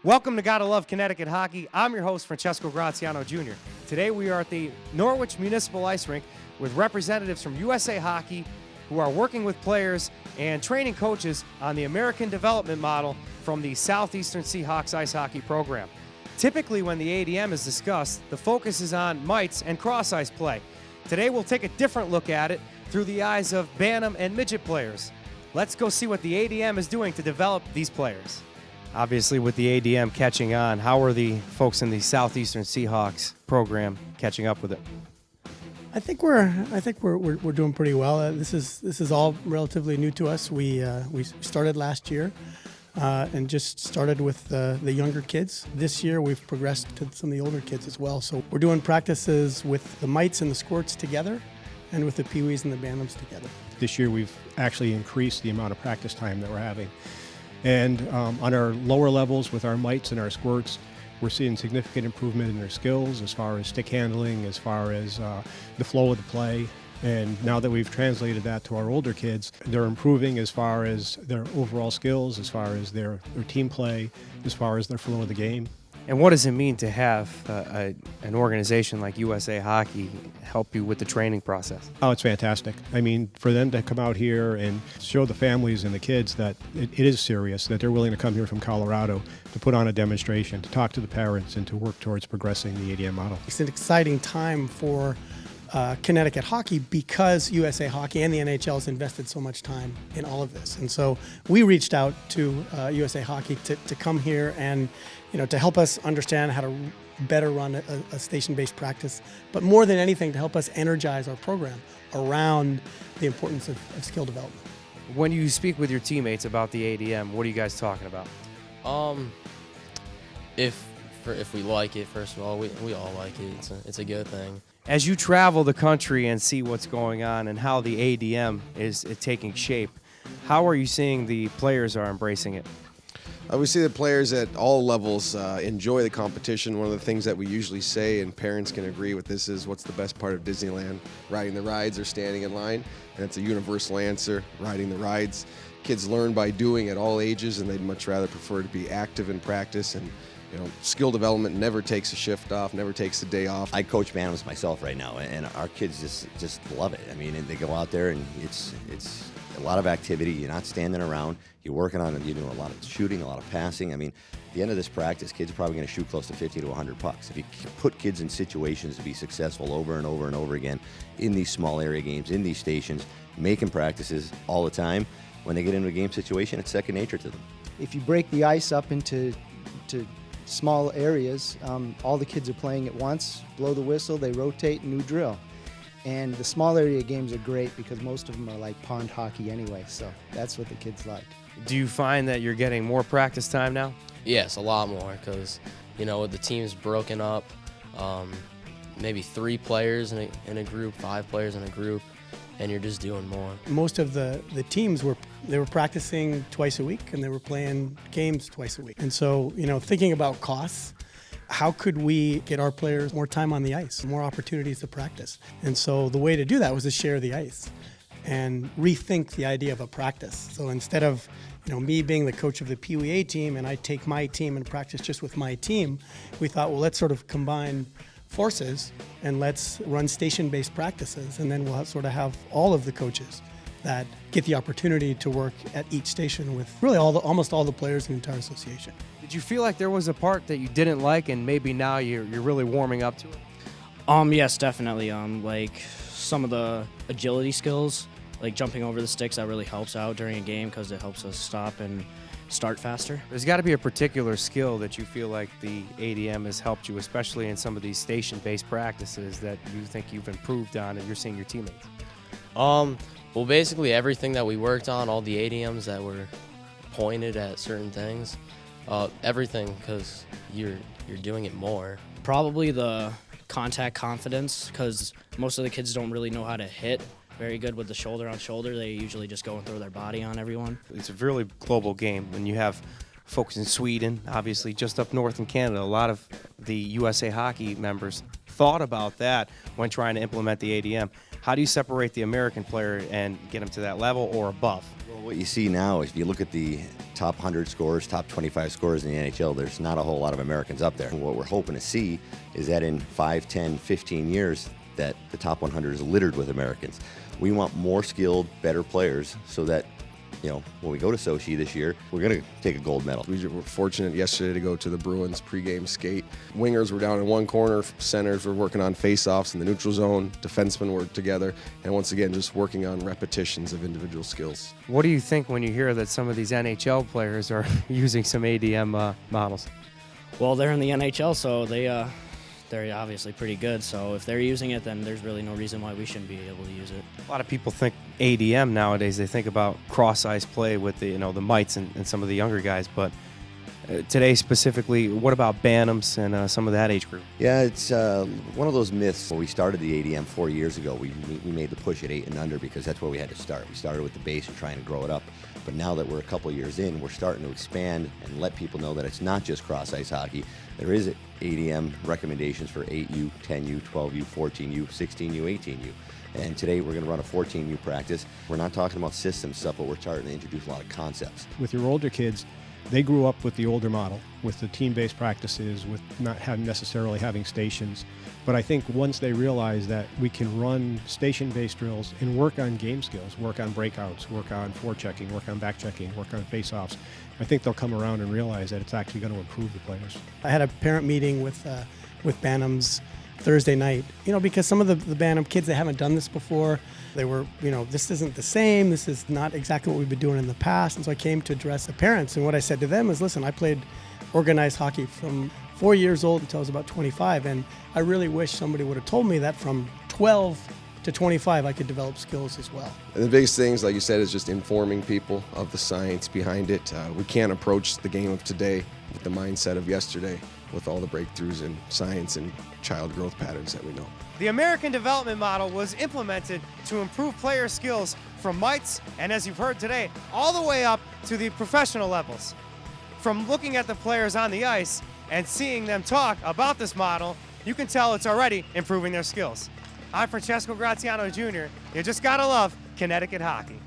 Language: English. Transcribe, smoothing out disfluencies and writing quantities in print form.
Welcome to Gotta Love Connecticut Hockey. I'm your host, Francesco Graziano Jr. Today we are at the Norwich Municipal Ice Rink with representatives from USA Hockey who are working with players and training coaches on the American development model from the Southeastern Seahawks ice hockey program. Typically when the ADM is discussed, the focus is on mites and cross ice play. Today we'll take a different look at it through the eyes of Bantam and midget players. Let's go see what the ADM is doing to develop these players. Obviously, with the ADM catching on, how are the folks in the Southeastern Seahawks program catching up with it? I think we're doing pretty well. This is all relatively new to us. We started last year and just started with the younger kids. This year we've progressed to some of the older kids as well. So we're doing practices with the mites and the squirts together, and with the peewees and the bantams together. This year we've actually increased the amount of practice time that we're having. And on our lower levels with our mites and our squirts, we're seeing significant improvement in their skills as far as stick handling, as far as the flow of the play. And now that we've translated that to our older kids, they're improving as far as their overall skills, as far as their team play, as far as their flow of the game. And what does it mean to have an organization like USA Hockey help you with the training process? Oh, it's fantastic. I mean, for them to come out here and show the families and the kids that it is serious, that they're willing to come here from Colorado to put on a demonstration, to talk to the parents, and to work towards progressing the ADM model. It's an exciting time for Connecticut hockey because USA Hockey and the NHL has invested so much time in all of this. And so we reached out to USA Hockey to come here and to help us understand how to better run a station-based practice, but more than anything to help us energize our program around the importance of skill development. When you speak with your teammates about the ADM, what are you guys talking about? If we like it, first of all, we all like it. It's a good thing. As you travel the country and see what's going on and how the ADM is taking shape, how are you seeing the players are embracing it? We see that players at all levels enjoy the competition. One of the things that we usually say, and parents can agree with this, is what's the best part of Disneyland? Riding the rides or standing in line? And it's a universal answer, riding the rides. Kids learn by doing at all ages, and they'd much rather prefer to be active in practice. And skill development never takes a shift off, never takes a day off. I coach Bantams myself right now, and our kids just love it. I mean, they go out there, and it's a lot of activity. You're not standing around. You're working on it. You're doing a lot of shooting, a lot of passing. I mean, at the end of this practice, kids are probably going to shoot close to 50 to 100 pucks. If you put kids in situations to be successful over and over and over again in these small area games, in these stations, making practices all the time, when they get into a game situation, it's second nature to them. If you break the ice up into small areas, all the kids are playing at once, blow the whistle, they rotate, new drill. And the small area games are great because most of them are like pond hockey anyway, so that's what the kids like. Do you find that you're getting more practice time now? Yes, a lot more because, with the teams broken up, maybe 3 players in a group, 5 players in a group, and you're just doing more. Most of the teams were practicing twice a week and they were playing games twice a week. And so, thinking about costs, how could we get our players more time on the ice, more opportunities to practice? And so the way to do that was to share the ice and rethink the idea of a practice. So instead of me being the coach of the Pee Wee A team and I take my team and practice just with my team, we thought, well, let's sort of combine forces and let's run station-based practices, and then we'll sort of have all of the coaches that get the opportunity to work at each station with really almost all the players in the entire association. Did you feel like there was a part that you didn't like and maybe now you're really warming up to it? Yes, definitely. Like some of the agility skills, like jumping over the sticks, that really helps out during a game because it helps us stop and start faster. There's got to be a particular skill that you feel like the ADM has helped you, especially in some of these station-based practices that you think you've improved on and you're seeing your teammates. Well, basically everything that we worked on, all the ADMs that were pointed at certain things, everything, because you're doing it more. Probably the contact confidence, because most of the kids don't really know how to hit very good with the shoulder on shoulder. They usually just go and throw their body on everyone. It's a really global game when you have folks in Sweden, obviously just up north in Canada. A lot of the USA Hockey members thought about that when trying to implement the ADM. How do you separate the American player and get him to that level or above? Well, what you see now, if you look at the top 100 scorers, top 25 scorers in the NHL, there's not a whole lot of Americans up there. And what we're hoping to see is that in 5, 10, 15 years, that the top 100 is littered with Americans. We want more skilled, better players so that, when we go to Sochi this year, we're going to take a gold medal. We were fortunate yesterday to go to the Bruins pregame skate. Wingers were down in one corner, centers were working on face-offs in the neutral zone, defensemen were together, and once again, just working on repetitions of individual skills. What do you think when you hear that some of these NHL players are using some ADM models? Well, they're in the NHL, so they're obviously pretty good. So if they're using it, then there's really no reason why we shouldn't be able to use it. A lot of people think ADM nowadays. They think about cross-ice play with the the mites and some of the younger guys. But today specifically, what about Bantams and some of that age group? Yeah, it's one of those myths. When we started the ADM 4 years ago, we made the push at 8 and under because that's where we had to start. We started with the base and trying to grow it up. But now that we're a couple years in, we're starting to expand and let people know that it's not just cross-ice hockey. There is ADM recommendations for 8U, 10U, 12U, 14U, 16U, 18U. And today we're going to run a 14U practice. We're not talking about system stuff, but we're starting to introduce a lot of concepts. With your older kids, they grew up with the older model, with the team-based practices, with not necessarily having stations. But I think once they realize that we can run station-based drills and work on game skills, work on breakouts, work on forechecking, work on backchecking, work on face-offs, I think they'll come around and realize that it's actually going to improve the players. I had a parent meeting with Bantams Thursday night, because some of the Bantam kids, they haven't done this before. They were, this isn't the same. This is not exactly what we've been doing in the past. And so I came to address the parents. And what I said to them is, listen, I played organized hockey from 4 years old until I was about 25. And I really wish somebody would have told me that from 12 to 25, I could develop skills as well. And the biggest things, like you said, is just informing people of the science behind it. We can't approach the game of today with the mindset of yesterday, with all the breakthroughs in science and child growth patterns that we know. The American Development Model was implemented to improve player skills from mites, and as you've heard today, all the way up to the professional levels. From looking at the players on the ice and seeing them talk about this model, you can tell it's already improving their skills. I'm Francesco Graziano Jr. You just gotta love Connecticut hockey.